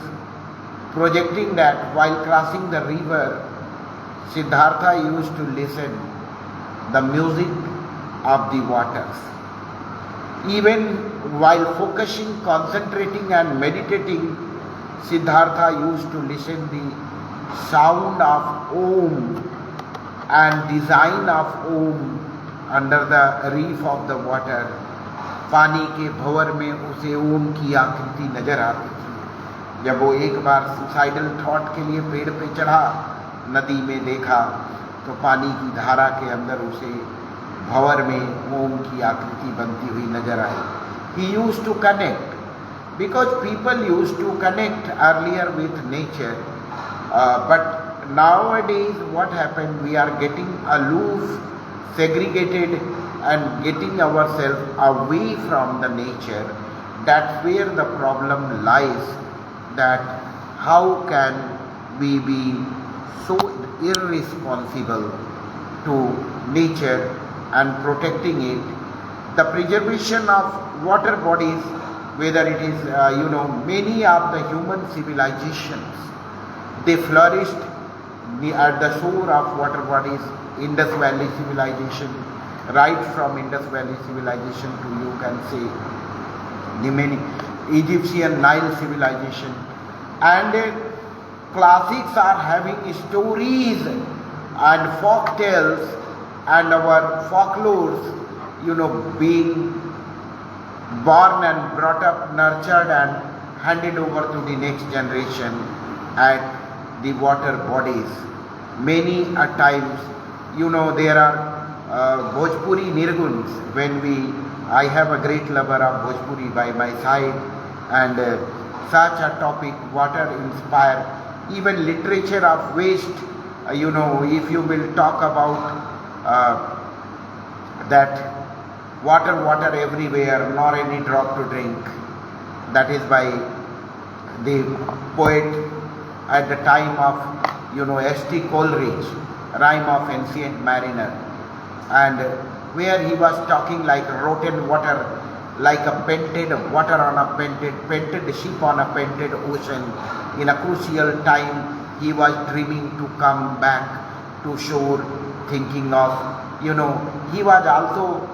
projecting that while crossing the river, Siddhartha used to listen the music of the waters. Even while focusing, concentrating and meditating, Siddhartha used to listen the sound of Om and design of Om under the reef of the water. पानी के भंवर में उसे ओम की आकृति नजर आती थी. जब वो एक बार सुसाइडल थॉट के लिए पेड़ पे चढ़ा, नदी में देखा तो पानी की धारा के अंदर उसे भंवर में ओम की आकृति बनती हुई नजर आई. He used to connect because people used to connect earlier with nature, but nowadays what happened, we are getting aloof, segregated and getting ourselves away from the nature. That's where the problem lies, that how can we be so irresponsible to nature and protecting it. The preservation of water bodies, whether it is many of the human civilizations, they flourished at the shore of water bodies. Indus Valley civilization, right from Indus Valley civilization to, you can say, the many Egyptian Nile civilization, and classics are having stories and folk tales and our folklores, being born and brought up, nurtured and handed over to the next generation at the water bodies. Many a times, there are Bhojpuri Nirguns. I have a great lover of Bhojpuri by my side, and such a topic, water inspire, even literature of waste. If you will talk about that water everywhere, nor any drop to drink, that is by the poet at the time of S.T. Coleridge, Rime of Ancient Mariner, and where he was talking like rotten water, like a painted water on a painted ship on a painted ocean. In a crucial time, he was dreaming to come back to shore, thinking of, he was also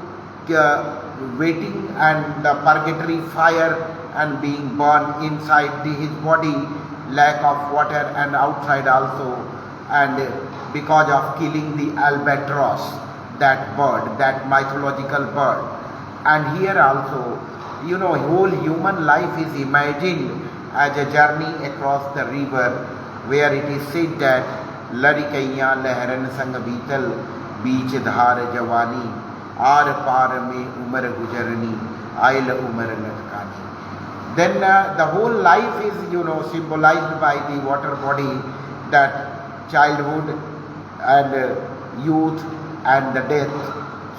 waiting and the purgatory fire and being born inside his body, lack of water, and outside also, and because of killing the albatross, that bird, that mythological bird. And here also, whole human life is imagined as a journey across the river, where it is said that लड़कैयाँ लहरन संग बीतल बीच धार जवानी आर पार में उमर गुजरनी आयल उमर लटकानी. Then the whole life is symbolized by the water body, that childhood and youth and the death.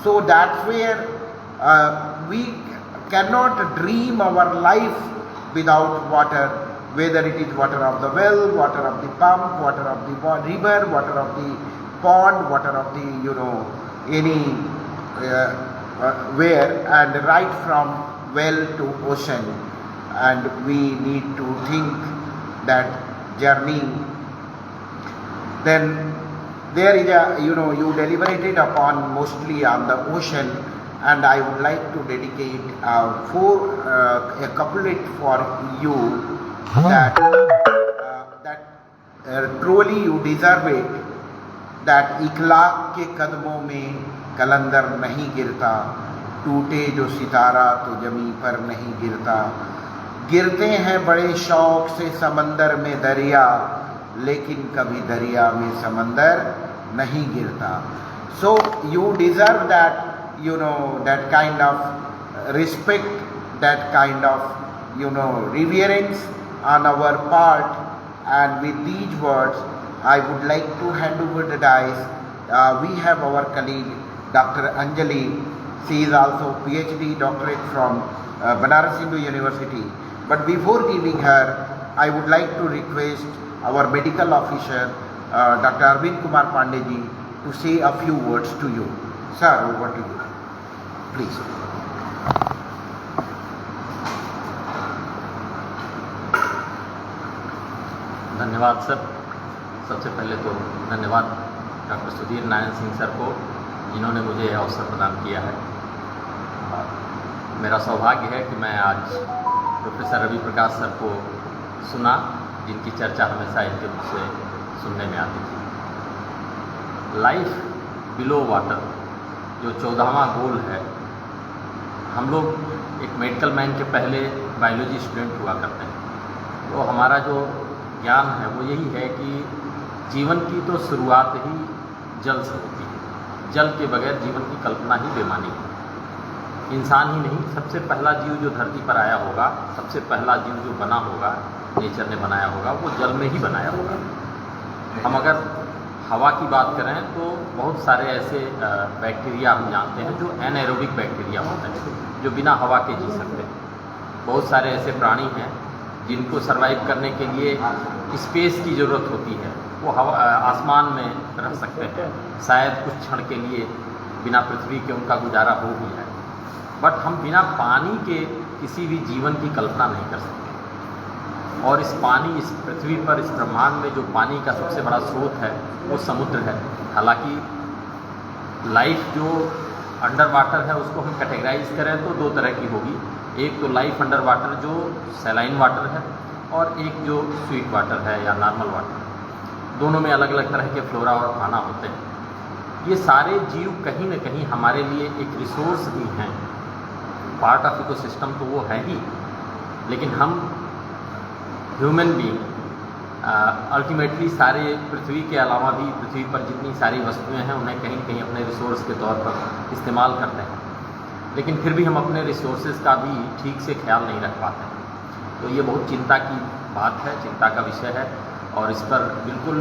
So that's where we cannot dream our life without water, whether it is water of the well, water of the pump, water of the river, water of the pond, water of the where, and right from well to ocean. And we need to think that journey. Then there is a, you deliberated upon mostly on the ocean, and I would like to dedicate a couplet for you, that truly you deserve it, that इखलाक के कदमों में कलंदर नहीं गिरता, टूटे जो सितारा तो जमी पर नहीं गिरता, गिरते हैं बड़े शौक से समंदर में दरिया, लेकिन कभी दरिया में समंदर नहीं गिरता. So you deserve that, that kind of respect, that kind of, reverence on our part. And with these words, I would like to hand over the dice. We have our colleague, Dr. Anjali. She is also PhD doctorate from Banaras Hindu University. But before giving her, I would like to request our medical officer, Dr. Arvind Kumar Pandey ji, to say a few words to you. Sir, over to you. Please. धन्यवाद sir. सबसे पहले तो धन्यवाद doctor Sudhir Narayan Singh sir को, जिन्होंने मुझे यह अवसर प्रदान किया है। मेरा सौभाग्य है कि मैं आज प्रोफेसर रवि प्रकाश सर को सुना, जिनकी चर्चा हमेशा इनके मुख से सुनने में आती थी। लाइफ बिलो वाटर जो 14वां गोल है, हम लोग एक मेडिकल मैन के पहले बायोलॉजी स्टूडेंट हुआ करते हैं, तो हमारा जो ज्ञान है वो यही है कि जीवन की तो शुरुआत ही जल से होती है। जल के बगैर जीवन की कल्पना ही बेमानी है। इंसान ही नहीं, सबसे पहला जीव जो धरती पर आया होगा, सबसे पहला जीव जो बना होगा, नेचर ने बनाया होगा, वो जल में ही बनाया होगा। हम अगर हवा की बात करें तो बहुत सारे ऐसे बैक्टीरिया हम जानते हैं जो एनाएरोबिक बैक्टीरिया होते हैं, जो बिना हवा के जी सकते हैं। बहुत सारे ऐसे प्राणी हैं जिनको सरवाइव करने के लिए स्पेस की ज़रूरत होती है, वो हवा आसमान में रह सकते हैं। शायद कुछ क्षण के लिए बिना पृथ्वी के उनका गुजारा हो भी जाए, बट हम बिना पानी के किसी भी जीवन की कल्पना नहीं कर सकते। और इस पानी, इस पृथ्वी पर, इस ब्रह्मांड में जो पानी का सबसे बड़ा स्रोत है वो समुद्र है। हालांकि लाइफ जो अंडर वाटर है उसको हम कैटेगराइज करें तो दो तरह की होगी। एक तो लाइफ अंडर वाटर जो सैलाइन वाटर है, और एक जो स्वीट वाटर है या नॉर्मल वाटर। दोनों में अलग अलग तरह के फ्लोरा और फाना होते हैं। ये सारे जीव कहीं न कहीं हमारे लिए एक रिसोर्स भी हैं, पार्ट ऑफ इकोसिस्टम तो वो है ही, लेकिन हम ह्यूमन बीइंग अल्टीमेटली सारे पृथ्वी के अलावा भी पृथ्वी पर जितनी सारी वस्तुएं हैं उन्हें कहीं कहीं अपने रिसोर्स के तौर पर इस्तेमाल करते हैं, लेकिन फिर भी हम अपने रिसोर्सेज का भी ठीक से ख्याल नहीं रख पाते हैं। तो ये बहुत चिंता की बात है, चिंता का विषय है, और इस पर बिल्कुल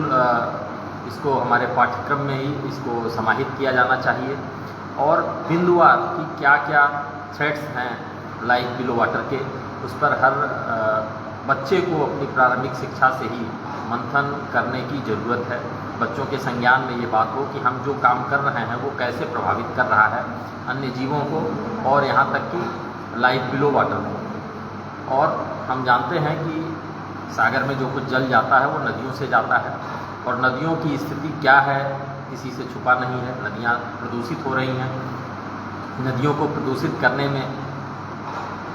इसको हमारे पाठ्यक्रम में ही इसको समाहित किया जाना चाहिए, और बिंदुवार कि क्या क्या थ्रेट्स हैं लाइफ बिलो वाटर के, उस पर हर बच्चे को अपनी प्रारंभिक शिक्षा से ही मंथन करने की ज़रूरत है। बच्चों के संज्ञान में ये बात हो कि हम जो काम कर रहे हैं वो कैसे प्रभावित कर रहा है अन्य जीवों को, और यहाँ तक कि लाइफ बिलो वाटर को। और हम जानते हैं कि सागर में जो कुछ जल जाता है वो नदियों से जाता है, और नदियों की स्थिति क्या है किसी से छुपा नहीं है। नदियाँ प्रदूषित हो रही हैं। नदियों को प्रदूषित करने में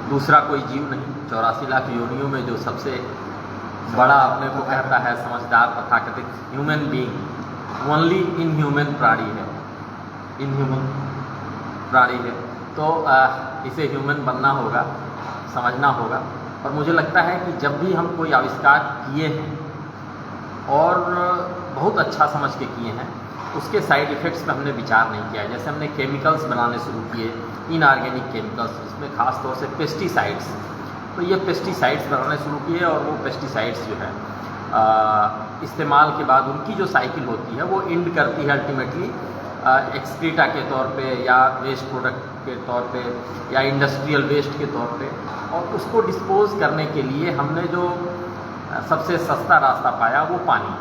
दूसरा कोई जीव नहीं, 84 लाख योनियों में जो सबसे बड़ा अपने को कहता है समझदार तथाकथित ह्यूमन बीइंग, ओनली इनह्यूमन प्राणी है, इनह्यूमन प्राणी है। तो इसे ह्यूमन बनना होगा, समझना होगा। और मुझे लगता है कि जब भी हम कोई आविष्कार किए हैं और बहुत अच्छा समझ के किए हैं, उसके साइड इफ़ेक्ट्स पे हमने विचार नहीं किया है। जैसे हमने केमिकल्स बनाने शुरू किए, इनऑर्गेनिक केमिकल्स, इसमें ख़ास तौर से पेस्टिसाइड्स, तो ये पेस्टिसाइड्स बनाने शुरू किए, और वो पेस्टिसाइड्स जो है इस्तेमाल के बाद उनकी जो साइकिल होती है वो एंड करती है अल्टीमेटली एक्सक्रीटा के तौर पे, या वेस्ट प्रोडक्ट के तौर पे, या इंडस्ट्रियल वेस्ट के तौर पे। और उसको डिस्पोज करने के लिए हमने जो सबसे सस्ता रास्ता पाया वो पानी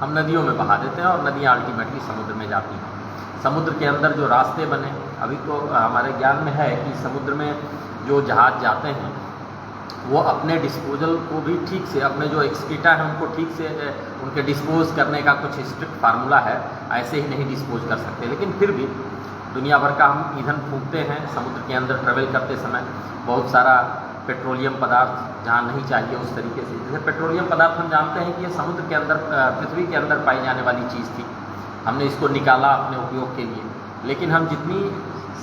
हम नदियों में बहा देते हैं, और नदियाँ अल्टीमेटली समुद्र में जाती हैं। समुद्र के अंदर जो रास्ते बने, अभी तो हमारे ज्ञान में है कि समुद्र में जो जहाज़ जाते हैं वो अपने डिस्पोजल को भी ठीक से, अपने जो एक्सक्रीटा है उनको ठीक से उनके डिस्पोज करने का कुछ स्ट्रिक्ट फार्मूला है, ऐसे ही नहीं डिस्पोज कर सकते। लेकिन फिर भी दुनिया भर का हम ईंधन फूंकते हैं समुद्र के अंदर ट्रेवल करते समय। बहुत सारा पेट्रोलियम पदार्थ जहाँ नहीं चाहिए उस तरीके से, जैसे पेट्रोलियम पदार्थ हम जानते हैं कि ये समुद्र के अंदर, पृथ्वी के अंदर पाई जाने वाली चीज़ थी, हमने इसको निकाला अपने उपयोग के लिए। लेकिन हम जितनी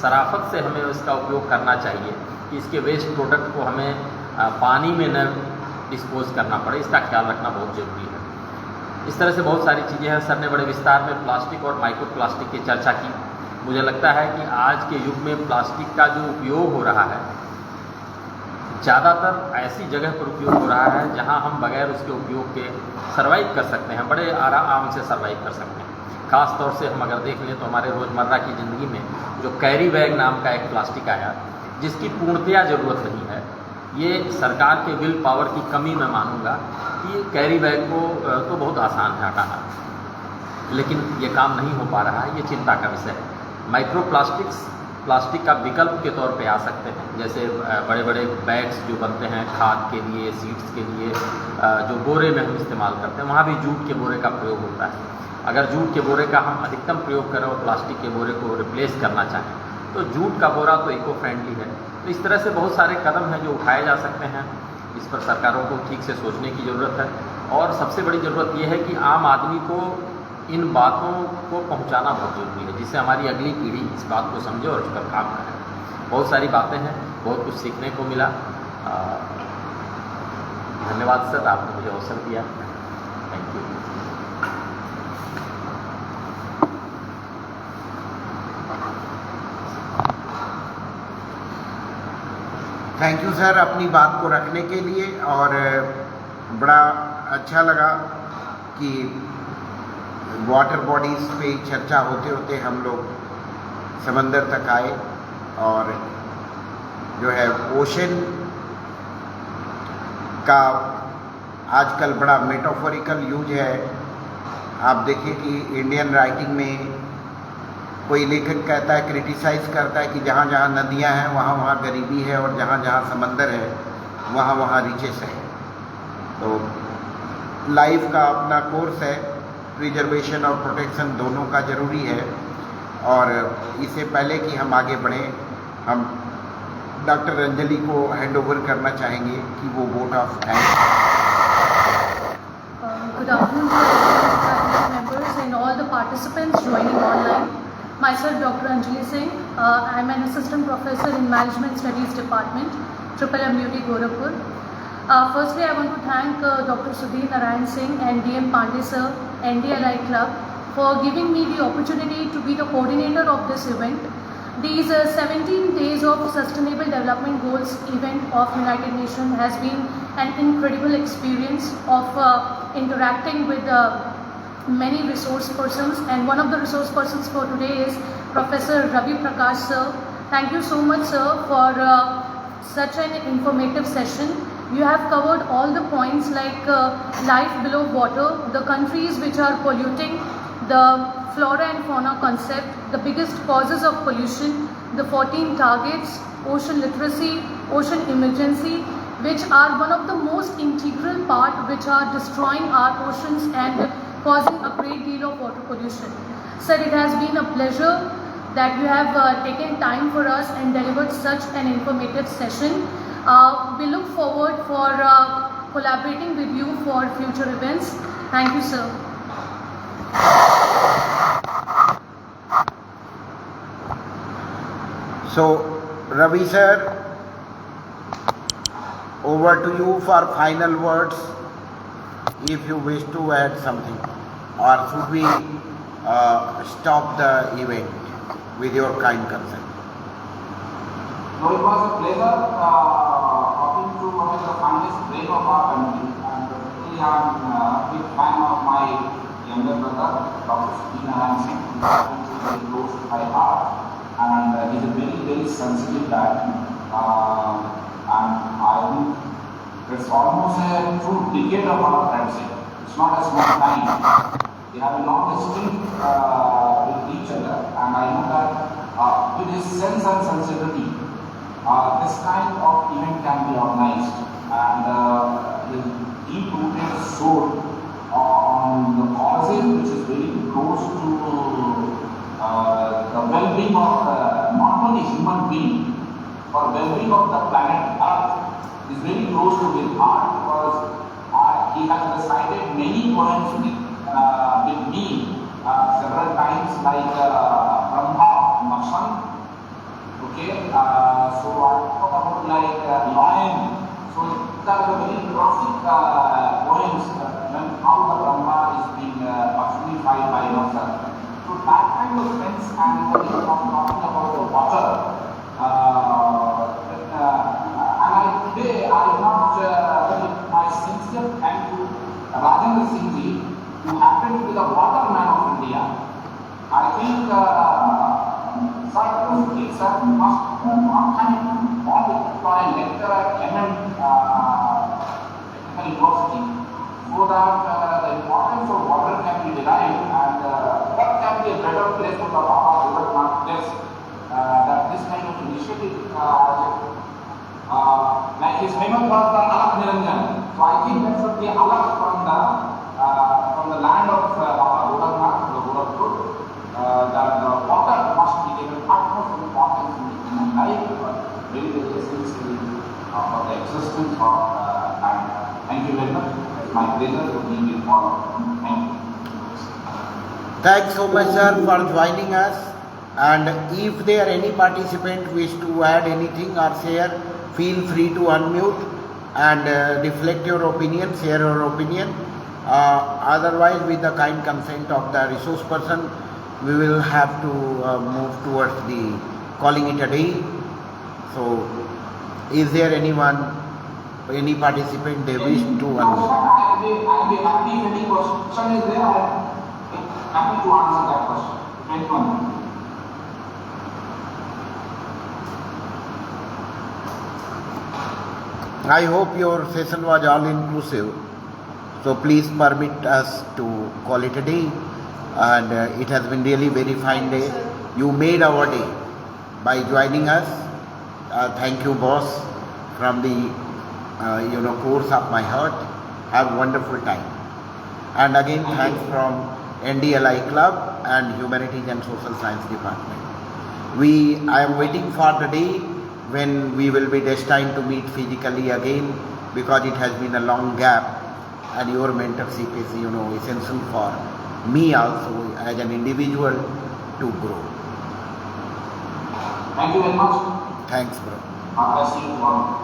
शराफत से हमें इसका उपयोग करना चाहिए कि इसके वेस्ट प्रोडक्ट को हमें पानी में न डिस्पोज करना पड़े, इसका ख्याल रखना बहुत ज़रूरी है। इस तरह से बहुत सारी चीज़ें हैं। सर ने बड़े विस्तार में प्लास्टिक और माइक्रो प्लास्टिक की चर्चा की। मुझे लगता है कि आज के युग में प्लास्टिक का जो उपयोग हो रहा है ज़्यादातर ऐसी जगह पर उपयोग हो रहा है जहां हम बगैर उसके उपयोग के सर्वाइव कर सकते हैं, बड़े आराम से सर्वाइव कर सकते हैं। ख़ास तौर से हम अगर देख लें तो हमारे रोज़मर्रा की ज़िंदगी में जो कैरी बैग नाम का एक प्लास्टिक आया, जिसकी पूर्णतया ज़रूरत नहीं है, ये सरकार के विल पावर की कमी मैं मानूंगा कि कैरी बैग को तो बहुत आसान है हटाना, लेकिन ये काम नहीं हो पा रहा है, ये चिंता का विषय है। माइक्रो प्लास्टिक्स प्लास्टिक का विकल्प के तौर पे आ सकते हैं, जैसे बड़े बड़े बैग्स जो बनते हैं खाद के लिए, सीड्स के लिए, जो बोरे में हम इस्तेमाल करते हैं, वहाँ भी जूट के बोरे का प्रयोग होता है। अगर जूट के बोरे का हम अधिकतम प्रयोग करें और प्लास्टिक के बोरे को रिप्लेस करना चाहें तो जूट का बोरा तो इको फ्रेंडली है। तो इस तरह से बहुत सारे कदम हैं जो उठाए जा सकते हैं। इस पर सरकारों को ठीक से सोचने की ज़रूरत है, और सबसे बड़ी ज़रूरत यह है कि आम आदमी को इन बातों को पहुंचाना बहुत ज़रूरी है, जिससे हमारी अगली पीढ़ी इस बात को समझे और उस पर काम करे। बहुत सारी बातें हैं, बहुत कुछ सीखने को मिला। धन्यवाद सर, आपने मुझे अवसर दिया। Thank you. Thank you sir अपनी बात को रखने के लिए, और बड़ा अच्छा लगा कि वाटर बॉडीज़ पे चर्चा होते होते हम लोग समंदर तक आए, और जो है ओशन का आजकल बड़ा मेटाफोरिकल यूज है। आप देखिए कि इंडियन राइटिंग में कोई लेखक कहता है, क्रिटिसाइज़ करता है कि जहाँ जहाँ नदियाँ हैं वहाँ वहाँ गरीबी है, और जहाँ जहाँ समंदर है वहाँ वहाँ रिचेस है। तो लाइफ का अपना कोर्स है, प्रिजर्वेशन और प्रोटेक्शन दोनों का ज़रूरी है। और इससे पहले कि हम आगे बढ़ें, हम डॉक्टर अंजलि को हैंड ओवर करना चाहेंगे कि वो vote of thanks. Good afternoon to all the members and all the participants joining online. Myself, Dr. Anjali Singh. I am an assistant professor in Management Studies Department, UT Gorakhpur. Firstly, I want to thank Dr. Sudhir Narayan Singh and DM Pandey sir, NDLI Club, for giving me the opportunity to be the coordinator of this event. These 17 days of Sustainable Development Goals event of United Nations has been an incredible experience of interacting with many resource persons, and one of the resource persons for today is Professor Ravi Prakash sir. Thank you so much sir for such an informative session. You have covered all the points like life below water, the countries which are polluting, the flora and fauna concept, the biggest causes of pollution, the 14 targets, ocean literacy, ocean emergency, which are one of the most integral part which are destroying our oceans and causing a great deal of water pollution. Sir, it has been a pleasure that you have taken time for us and delivered such an informative session. We look forward for collaborating with you for future events. Thank you, sir. So, Ravi sir, over to you for final words, if you wish to add something, or should we stop the event with your kind consent? So it was a pleasure talking to one of the finest brain of our country, and really I am a big fan of my younger brother, Dr. Sudhir Narayan Singh, who is very close to my heart, and he is a very, very sensitive guy, and I think it's almost a true decade of our friendship. It's not a small time. We have a long history with each other, and I know that with his sense and sensibility, this kind of event can be organized, and his deep-rooted soul on the causes which is very close to the well-being of not only human being, but well-being of the planet Earth is very close to his heart, because he has recited many poems with me several times, like Brahma Makshan. Okay, so I talk about like lion. So these are the very classic poems when how the Brahma is being personified by yourself. So that kind of sense and the be alert from the land of Raghunath, the Gorakhpur, that the water must be given utmost importance in life, very essential for the existence of life. Thank you very much. It's my pleasure to be with all of you. Thank you. Thanks so much, sir, for joining us. And if there any participant wish to add anything or share, feel free to unmute and reflect your opinion, share your opinion. Otherwise, with the kind consent of the resource person, we will have to move towards the calling it a day. So, is there anyone, any participant they wish to unmute? I'll be happy if any question is there. I'm happy to answer that question. Anyone? I hope your session was all inclusive. So please permit us to call it a day. And it has been really very fine day. You made our day by joining us. Thank you, boss, from the course of my heart. Have a wonderful time. And again, thanks from NDLI Club and Humanities and Social Science Department. I am waiting for the day when we will be destined to meet physically again, because it has been a long gap and your mentorship is essential for me also as an individual to grow. Thank you very much. Thanks, bro. I'll see you tomorrow.